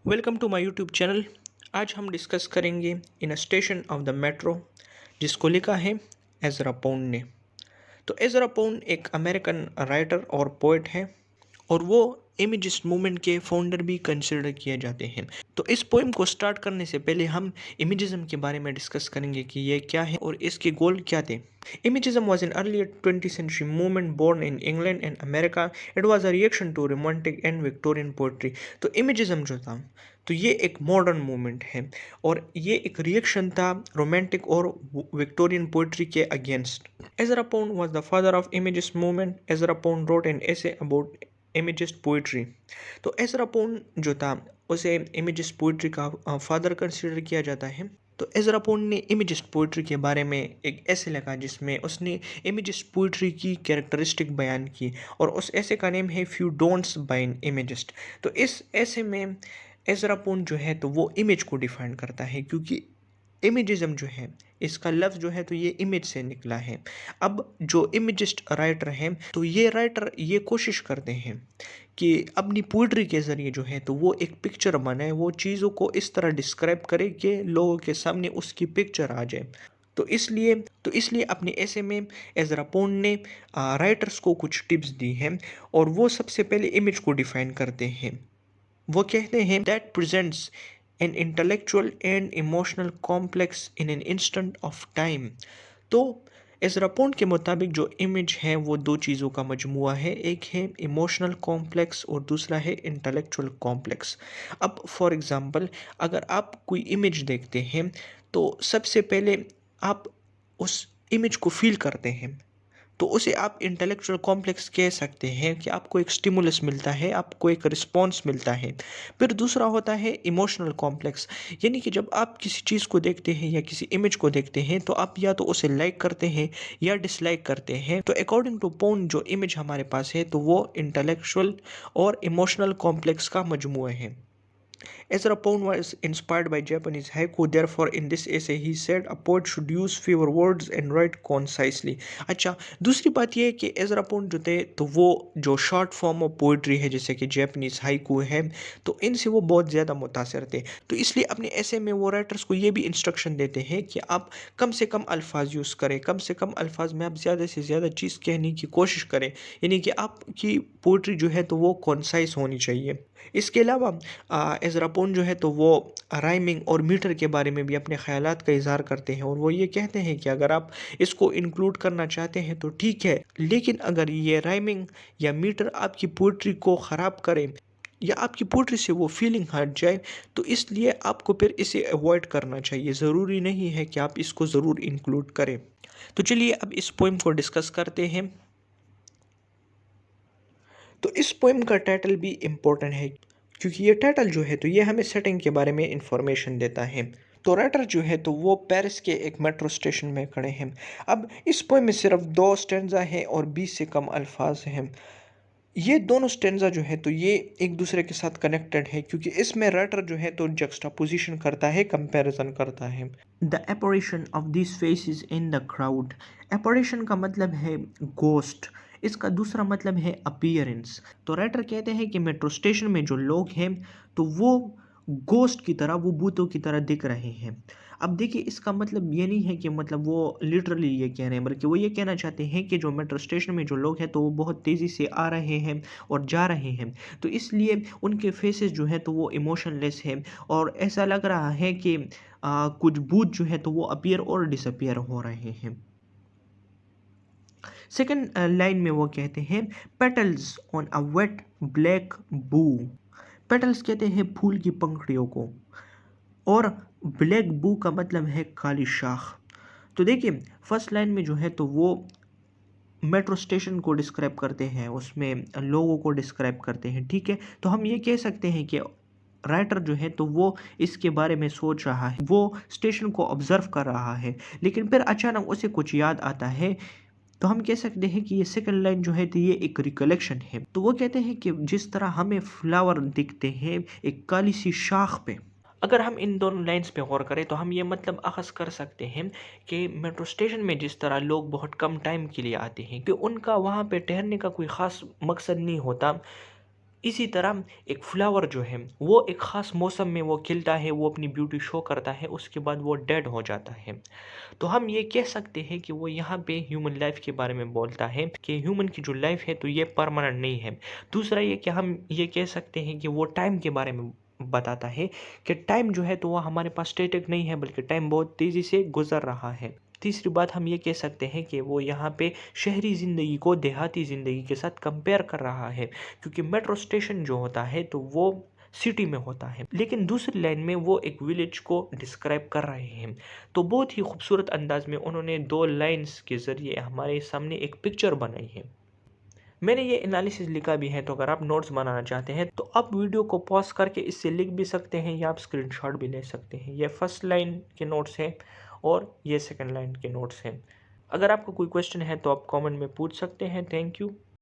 Welcome to my YouTube channel. आज हम discuss करेंगे in a station of the metro, जिसको लिखा है एज़रा पोंड ने। तो एज़रा पोंड एक अमेरिकन राइटर और पोएट है और वो इमेजिस्ट मूवमेंट के फाउंडर भी कंसिडर किए जाते हैं। तो इस पोएम को स्टार्ट करने से पहले हम इमेजिज्म के बारे में डिस्कस करेंगे कि ये क्या है और इसके गोल क्या थे। Imagism was an earlier 20th century movement born in England and America. It was a reaction to romantic and Victorian poetry. तो इमेजिज्म जो था तो ये एक मॉडर्न मूवमेंट है और ये एक रिएक्शन था रोमांटिक और विक्टोरियन पोइट्री के against. Ezra Pound was the father of Imagist movement. Ezra Pound wrote an essay about Imagist poetry. तो एज़रा पोंड जो था उसे इमेजिस्ट पोइट्री का फादर कंसिडर किया जाता है। तो एज़रा पोंड ने इमेजिस्ट पोइट्री के बारे में एक ऐसे लिखा जिसमें उसने इमेजिस्ट पोइट्री की कैरेक्टरिस्टिक बयान की और उस ऐसे का नेम है few don'ts by an imagist. तो इस ऐसे में एज़रा पोंड जो है तो वो इमेज को डिफाइन करता है, क्योंकि इमेजिज्म जो है इसका लफ्ज़ जो है तो ये इमेज से निकला है। अब जो इमेजिस्ट राइटर हैं तो ये राइटर ये कोशिश करते हैं कि अपनी पोइट्री के ज़रिए जो है तो वो एक पिक्चर बनाए, वो चीज़ों को इस तरह डिस्क्राइब करे कि लोगों के सामने उसकी पिक्चर आ जाए। तो इसलिए अपने ऐसे में एज़रा पोंड ने राइटर्स को कुछ टिप्स दी हैं और वो सबसे पहले इमेज को डिफाइन करते हैं। वो कहते हैं that presents an intellectual and emotional complex in an instant of time. तो एज़रा पोंड के मुताबिक जो इमेज है वो दो चीज़ों का मजमुआ है, एक है इमोशनल कॉम्प्लेक्स और दूसरा है इंटेलेक्चुअल कॉम्प्लेक्स। अब फॉर एग्ज़ाम्पल अगर आप कोई इमेज देखते हैं तो सबसे पहले आप उस इमेज को फील करते हैं, तो उसे आप इंटेलेक्चुअल कॉम्प्लेक्स कह सकते हैं कि आपको एक स्टिमुलस मिलता है, आपको एक रिस्पॉन्स मिलता है। फिर दूसरा होता है इमोशनल कॉम्प्लेक्स, यानी कि जब आप किसी चीज़ को देखते हैं या किसी इमेज को देखते हैं तो आप या तो उसे लाइक करते हैं या डिसलाइक करते हैं। तो अकॉर्डिंग टू पोंड जो इमेज हमारे पास है तो वो इंटेलेक्चुअल और इमोशनल कॉम्प्लेक्स का मजमूआ है। Ezra Pound was inspired by Japanese haiku. Therefore, in this essay, he said a poet should use fewer words and write concisely. अच्छा, दूसरी बात यह है कि एज़रा पोंड जो थे तो वो जो शॉर्ट फॉर्म ऑफ पोइट्री है जैसे कि जापानीज हाइकू है तो इनसे वो बहुत ज़्यादा मुतासर थे। तो इसलिए अपने ऐसे में वो राइटर्स को ये भी इंस्ट्रक्शन देते हैं कि आप कम से कम अल्फाज यूज़ करें, कम से कम अल्फाज में आप ज़्यादा से ज़्यादा चीज़ कहने की कोशिश करें, यानी कि आपकी पोइट्री जो है तो वो कॉन्साइज होनी चाहिए। इसके अलावा एज़रा पोंड जो है तो वो राइमिंग और मीटर के बारे में भी अपने ख़यालात का इज़हार करते हैं और वो ये कहते हैं कि अगर आप इसको इंक्लूड करना चाहते हैं तो ठीक है, लेकिन अगर ये राइमिंग या मीटर आपकी पोइट्री को ख़राब करे या आपकी पोइट्री से वो फीलिंग हट जाए तो इसलिए आपको फिर इसे अवॉइड करना चाहिए। ज़रूरी नहीं है कि आप इसको ज़रूर इंक्लूड करें। तो चलिए अब इस पोइम को डिस्कस करते हैं। तो इस पोइम का टाइटल भी इम्पोर्टेंट है, क्योंकि ये टाइटल जो है तो ये हमें सेटिंग के बारे में इंफॉर्मेशन देता है। तो राइटर जो है तो वो पेरिस के एक मेट्रो स्टेशन में खड़े हैं। अब इस पोइम में सिर्फ 2 स्टेंजा हैं और 20 से कम अल्फाज हैं। ये दोनों स्टेंजा जो है तो ये एक दूसरे के साथ कनेक्टेड है, क्योंकि इसमें राइटर जो है तो जक्सटापोजिशन करता है, कंपैरिजन करता है। The apparition of this faces in the crowd. Apparition का मतलब है गोस्ट, इसका दूसरा मतलब है अपीयरेंस। तो राइटर कहते हैं कि मेट्रो स्टेशन में जो लोग हैं तो वो गोस्ट की तरह, वो भूतों की तरह दिख रहे हैं। अब देखिए इसका मतलब ये नहीं है कि मतलब वो लिटरली ये कह रहे हैं, बल्कि वो ये कहना चाहते हैं कि जो मेट्रो स्टेशन में जो लोग हैं तो वो बहुत तेज़ी से आ रहे हैं और जा रहे हैं, तो इसलिए उनके फेसेस जो हैं तो वो इमोशनलेस हैं और ऐसा लग रहा है कि कुछ भूत जो है तो वो अपीयर और डिसअपीयर हो रहे हैं। सेकेंड लाइन में वो कहते हैं petals on a wet black bough. Petals कहते हैं फूल की पंखुड़ियों को और ब्लैक बू का मतलब है काली शाख। तो देखिए फर्स्ट लाइन में जो है तो वो मेट्रो स्टेशन को डिस्क्राइब करते हैं, उसमें लोगों को डिस्क्राइब करते हैं, ठीक है। तो हम ये कह सकते हैं कि राइटर जो है तो वो इसके बारे में सोच रहा है, वो स्टेशन को ऑब्जर्व कर रहा है, लेकिन फिर अचानक उसे कुछ याद आता है। तो हम कह सकते हैं कि ये सेकंड लाइन जो है तो ये एक रिकलेक्शन है। तो वो कहते हैं कि जिस तरह हमें फ्लावर दिखते हैं एक काली सी शाख पे, अगर हम इन दोनों लाइंस पे गौर करें तो हम ये मतलब अखज़ कर सकते हैं कि मेट्रो स्टेशन में जिस तरह लोग बहुत कम टाइम के लिए आते हैं कि उनका वहाँ पे ठहरने का कोई ख़ास मकसद नहीं होता, इसी तरह एक फ्लावर जो है वो एक ख़ास मौसम में वो खिलता है, वो अपनी ब्यूटी शो करता है, उसके बाद वो डेड हो जाता है। तो हम ये कह सकते हैं कि वो यहाँ पे ह्यूमन लाइफ के बारे में बोलता है कि ह्यूमन की जो लाइफ है तो ये परमानेंट नहीं है। दूसरा ये कि हम ये कह सकते हैं कि वो टाइम के बारे में बताता है कि टाइम जो है तो वो हमारे पास स्टैटिक नहीं है, बल्कि टाइम बहुत तेज़ी से गुजर रहा है। तीसरी बात हम ये कह सकते हैं कि वो यहाँ पे शहरी ज़िंदगी को देहाती ज़िंदगी के साथ कंपेयर कर रहा है, क्योंकि मेट्रो स्टेशन जो होता है तो वो सिटी में होता है, लेकिन दूसरी लाइन में वो एक विलेज को डिस्क्राइब कर रहे हैं। तो बहुत ही खूबसूरत अंदाज में उन्होंने दो लाइंस के ज़रिए हमारे सामने एक पिक्चर बनाई है। मैंने ये एनालिसिस लिखा भी है, तो अगर आप नोट्स बनाना चाहते हैं तो आप वीडियो को पॉज करके इससे लिख भी सकते हैं या आप स्क्रीनशॉट भी ले सकते हैं। ये फर्स्ट लाइन के नोट्स हैं और ये सेकंड लाइन के नोट्स हैं। अगर आपको कोई क्वेश्चन है तो आप कमेंट में पूछ सकते हैं। Thank you.